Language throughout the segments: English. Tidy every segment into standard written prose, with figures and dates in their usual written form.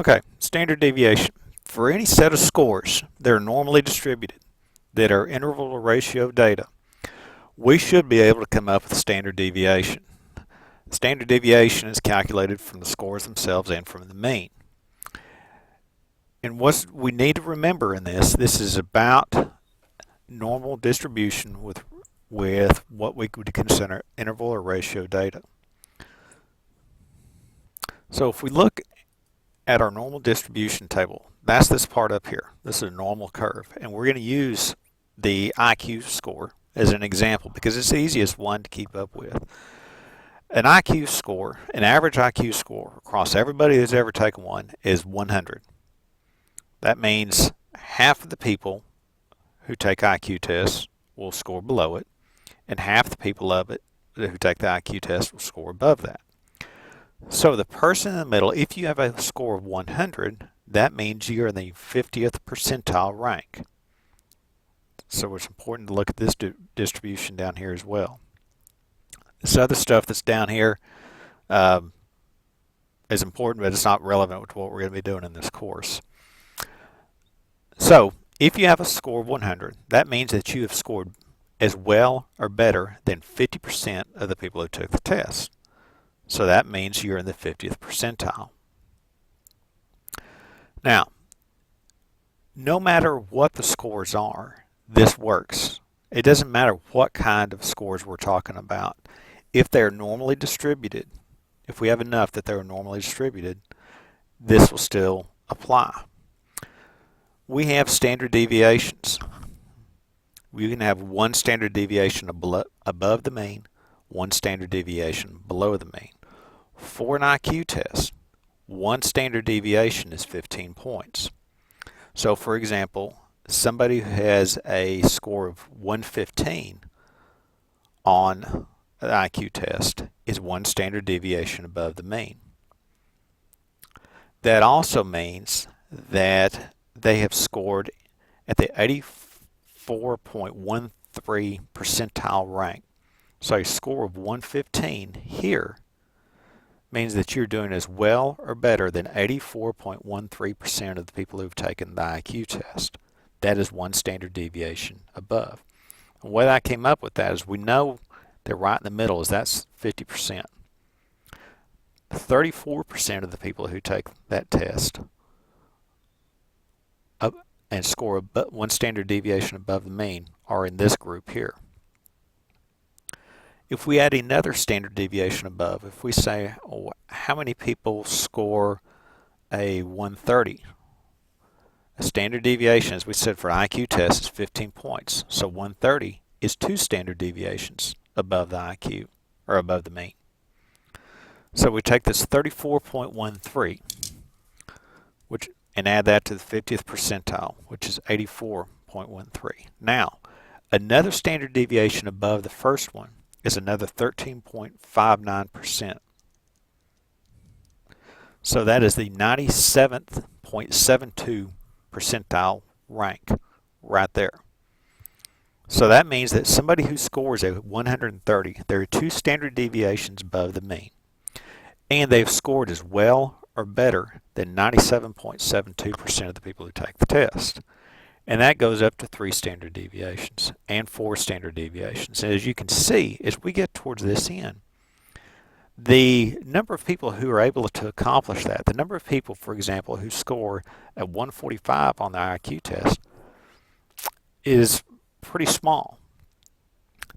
Okay, standard deviation. For any set of scores that are normally distributed, that are interval or ratio data, we should be able to come up with standard deviation. Standard deviation is calculated from the scores themselves and from the mean. And what we need to remember in this is about normal distribution with what we would consider interval or ratio data. So if we look at our normal distribution table, that's this part up here. This is a normal curve, and we're going to use the IQ score as an example because it's the easiest one to keep up with. An IQ score, an average IQ score across everybody that's ever taken one is 100. That means half of the people who take IQ tests will score below it, and half the people who take the IQ test will score above that. So the person in the middle, if you have a score of 100, that means you're in the 50th percentile rank. So it's important to look at this distribution down here as well. This other stuff that's down here is important, but it's not relevant to what we're going to be doing in this course. So if you have a score of 100, that means that you have scored as well or better than 50% of the people who took the test. So that means you're in the 50th percentile. Now, no matter what the scores are, this works. It doesn't matter what kind of scores we're talking about. If they're normally distributed, if we have enough that they're normally distributed, this will still apply. We have standard deviations. We can have one standard deviation above the mean, one standard deviation below the mean. For an IQ test, one standard deviation is 15 points. So for example, somebody who has a score of 115 on an IQ test is one standard deviation above the mean. That also means that they have scored at the 84.13 percentile rank. So a score of 115 here means that you're doing as well or better than 84.13% of the people who've taken the IQ test. That is one standard deviation above. And the way I came up with that is we know that right in the middle is that's 50%. 34% of the people who take that test and score one standard deviation above the mean are in this group here. If we add another standard deviation above, if we say, oh, how many people score a 130? A standard deviation, as we said for IQ test, is 15 points. So 130 is 2 standard deviations above the IQ, or above the mean. So we take this 34.13, and add that to the 50th percentile, which is 84.13. Now, another standard deviation above the first one is another 13.59%. So that is the 97.72 percentile rank right there. So that means that somebody who scores a 130, there are 2 standard deviations above the mean, and they've scored as well or better than 97.72% of the people who take the test. And that goes up to 3 standard deviations and 4 standard deviations. And as you can see, as we get towards this end, the number of people who are able to accomplish that, the number of people, for example, who score at 145 on the IQ test is pretty small.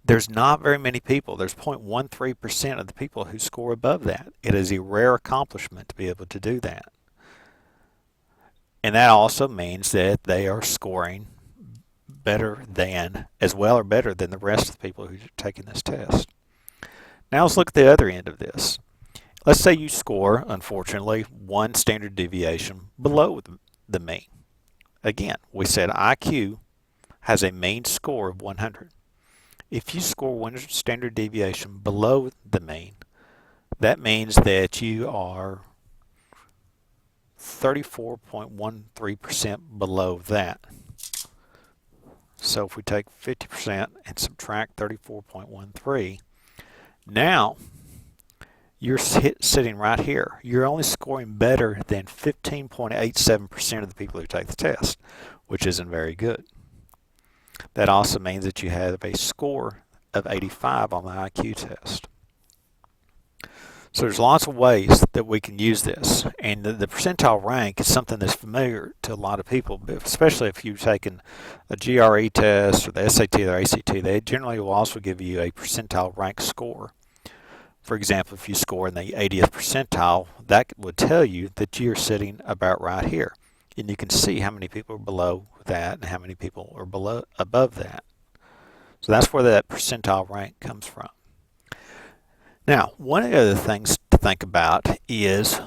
There's not very many people. There's 0.13% of the people who score above that. It is a rare accomplishment to be able to do that. And that also means that they are scoring better than, as well or better than the rest of the people who are taking this test. Now let's look at the other end of this. Let's say you score, unfortunately, 1 standard deviation below the mean. Again, we said IQ has a mean score of 100. If you score 1 standard deviation below the mean, that means that you are 34.13% below that. So if we take 50% and subtract 34.13, now you're sitting right here. You're only scoring better than 15.87% of the people who take the test, which isn't very good. That also means that you have a score of 85 on the IQ test. So there's lots of ways that we can use this, and the percentile rank is something that's familiar to a lot of people, especially if you've taken a GRE test or the SAT or ACT. They generally will also give you a percentile rank score. For example, if you score in the 80th percentile, that would tell you that you're sitting about right here. And you can see how many people are below that and how many people are above that. So that's where that percentile rank comes from. Now, one of the other things to think about is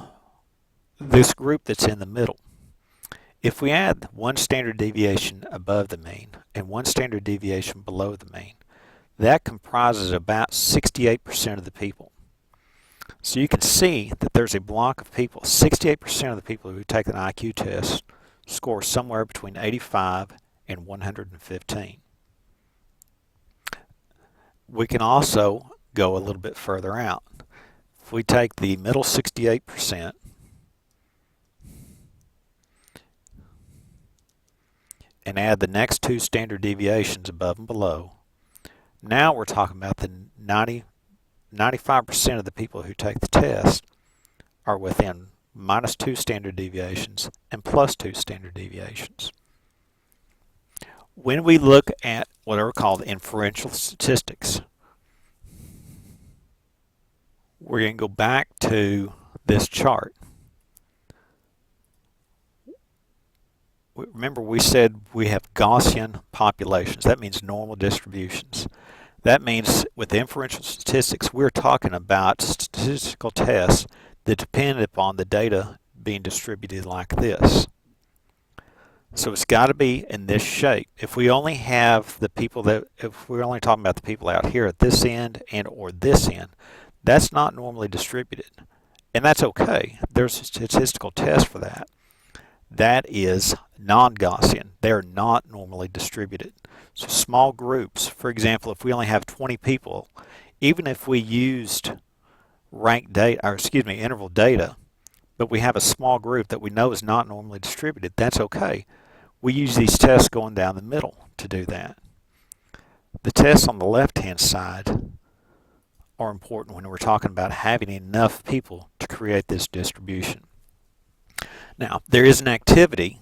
this group that's in the middle. If we add one standard deviation above the mean and one standard deviation below the mean, that comprises about 68% of the people. So you can see that there's a block of people. 68% of the people who take an IQ test score somewhere between 85 and 115. We can also go a little bit further out. If we take the middle 68% and add the next two standard deviations above and below, now we're talking about the 95% of the people who take the test are within -2 standard deviations and +2 standard deviations. When we look at what are called inferential statistics, we're going to go back to this chart. Remember, we said we have Gaussian populations. That means normal distributions. That means with inferential statistics, we're talking about statistical tests that depend upon the data being distributed like this. So it's got to be in this shape. If we only have the people if we're only talking about the people out here at this end and or this end, that's not normally distributed. And that's okay. There's a statistical test for that. That is non-Gaussian. They're not normally distributed. So small groups, for example, if we only have 20 people, even if we used ranked data, or interval data, but we have a small group that we know is not normally distributed, that's okay. We use these tests going down the middle to do that. The tests on the left-hand side are important when we're talking about having enough people to create this distribution. Now, there is an activity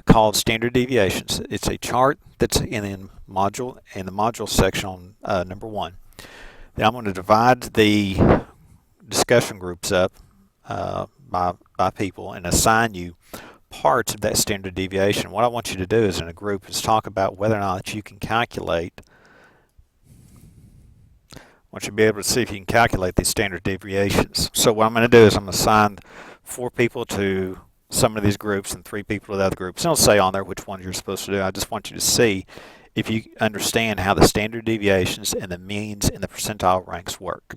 called standard deviations. It's a chart that's in the module section on number 1. Then I'm going to divide the discussion groups up by people and assign you parts of that standard deviation. What I want you to do is in a group is talk about whether or not you can calculate. I want you to be able to see if you can calculate these standard deviations. So what I'm going to do is I'm going to assign 4 people to some of these groups and 3 people to the other groups. And it'll say on there which ones you're supposed to do. I just want you to see if you understand how the standard deviations and the means and the percentile ranks work.